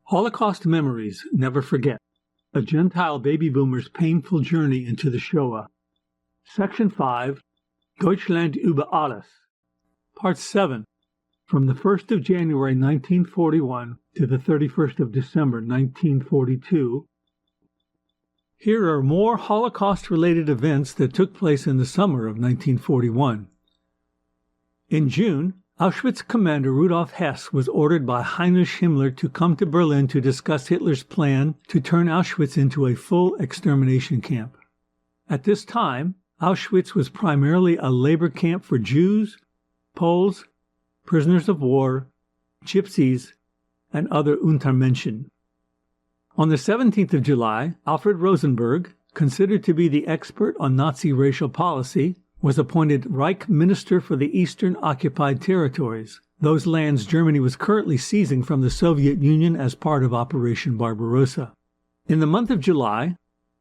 Holocaust Memories, Never Forget. A Gentile baby boomer's painful journey into the Shoah. Section 5, Deutschland Uber Alles. Part 7, from the 1st of January 1941 to the 31st of December 1942. Here are more Holocaust-related events that took place in the summer of 1941. In June, Auschwitz commander Rudolf Hess was ordered by Heinrich Himmler to come to Berlin to discuss Hitler's plan to turn Auschwitz into a full extermination camp. At this time, Auschwitz was primarily a labor camp for Jews, Poles, prisoners of war, gypsies, and other Untermenschen. On the 17th of July, Alfred Rosenberg, considered to be the expert on Nazi racial policy, was appointed Reich Minister for the Eastern Occupied Territories, those lands Germany was currently seizing from the Soviet Union as part of Operation Barbarossa. In the month of July,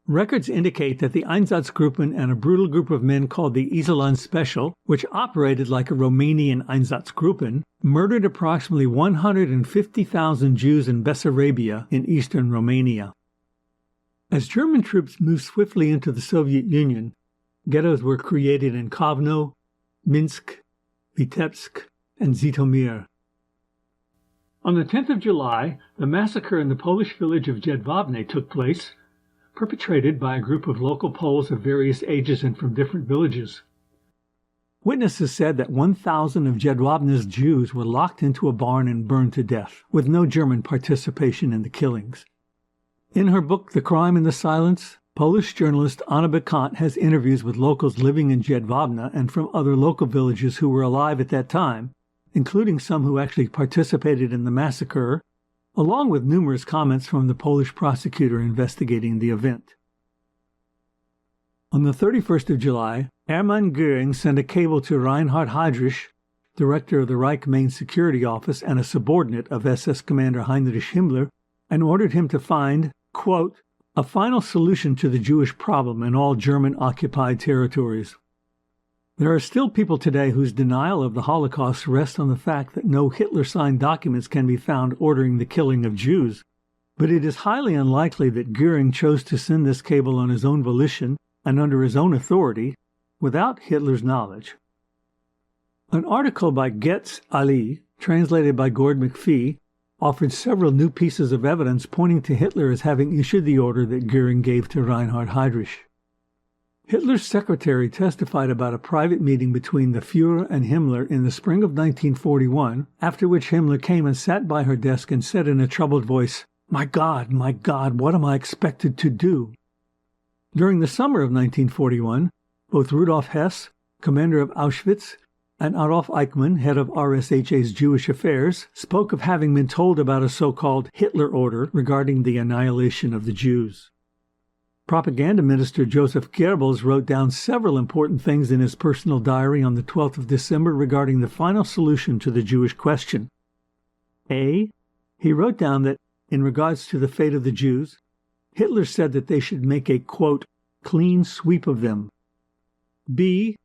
records indicate that the Einsatzgruppen and a brutal group of men called the Iserlohn Special, which operated like a Romanian Einsatzgruppen, murdered approximately 150,000 Jews in Bessarabia in eastern Romania. As German troops moved swiftly into the Soviet Union, ghettos were created in Kovno, Minsk, Vitebsk, and Zhytomyr. On the 10th of July, the massacre in the Polish village of Jedwabne took place, perpetrated by a group of local Poles of various ages and from different villages. Witnesses said that 1,000 of Jedwabne's Jews were locked into a barn and burned to death, with no German participation in the killings. In her book The Crime and the Silence, Polish journalist Anna Bekant has interviews with locals living in Jedwabne and from other local villages who were alive at that time, including some who actually participated in the massacre, along with numerous comments from the Polish prosecutor investigating the event. On the 31st of July, Hermann Göring sent a cable to Reinhard Heydrich, director of the Reich Main Security Office and a subordinate of SS Commander Heinrich Himmler, and ordered him to find, quote, a final solution to the Jewish problem in all German-occupied territories. There are still people today whose denial of the Holocaust rests on the fact that no Hitler-signed documents can be found ordering the killing of Jews, but it is highly unlikely that Göring chose to send this cable on his own volition and under his own authority, without Hitler's knowledge. An article by Getz Ali, translated by Gord McPhee, offered several new pieces of evidence pointing to Hitler as having issued the order that Göring gave to Reinhard Heydrich. Hitler's secretary testified about a private meeting between the Führer and Himmler in the spring of 1941, after which Himmler came and sat by her desk and said in a troubled voice, my God, what am I expected to do?" During the summer of 1941, both Rudolf Hess, commander of Auschwitz, and Adolf Eichmann, head of RSHA's Jewish Affairs, spoke of having been told about a so-called Hitler order regarding the annihilation of the Jews. Propaganda Minister Joseph Goebbels wrote down several important things in his personal diary on the 12th of December regarding the final solution to the Jewish question. A. He wrote down that, in regards to the fate of the Jews, Hitler said that they should make a, quote, clean sweep of them. B.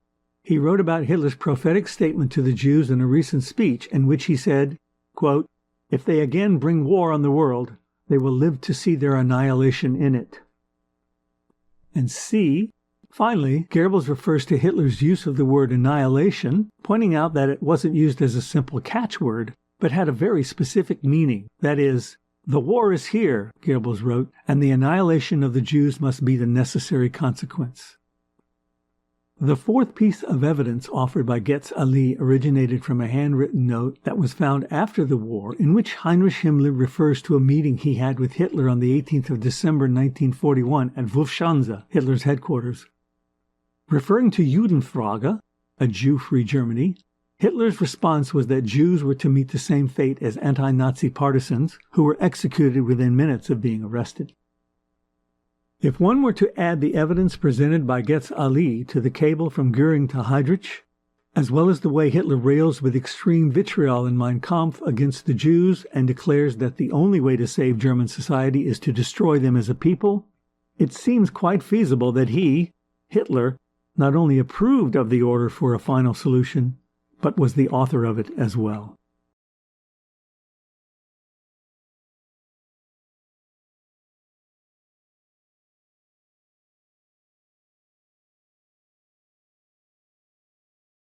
He wrote about Hitler's prophetic statement to the Jews in a recent speech in which he said, quote, if they again bring war on the world, they will live to see their annihilation in it. And C. Finally, Goebbels refers to Hitler's use of the word annihilation, pointing out that it wasn't used as a simple catchword, but had a very specific meaning. That is, the war is here, Goebbels wrote, and the annihilation of the Jews must be the necessary consequence. The fourth piece of evidence offered by Getz Ali originated from a handwritten note that was found after the war in which Heinrich Himmler refers to a meeting he had with Hitler on the 18th of December 1941 at Wolfschanze, Hitler's headquarters. Referring to Judenfrage, a Jew-free Germany, Hitler's response was that Jews were to meet the same fate as anti-Nazi partisans who were executed within minutes of being arrested. If one were to add the evidence presented by Getz Ali to the cable from Göring to Heydrich, as well as the way Hitler rails with extreme vitriol in Mein Kampf against the Jews and declares that the only way to save German society is to destroy them as a people, it seems quite feasible that he, Hitler, not only approved of the order for a final solution, but was the author of it as well.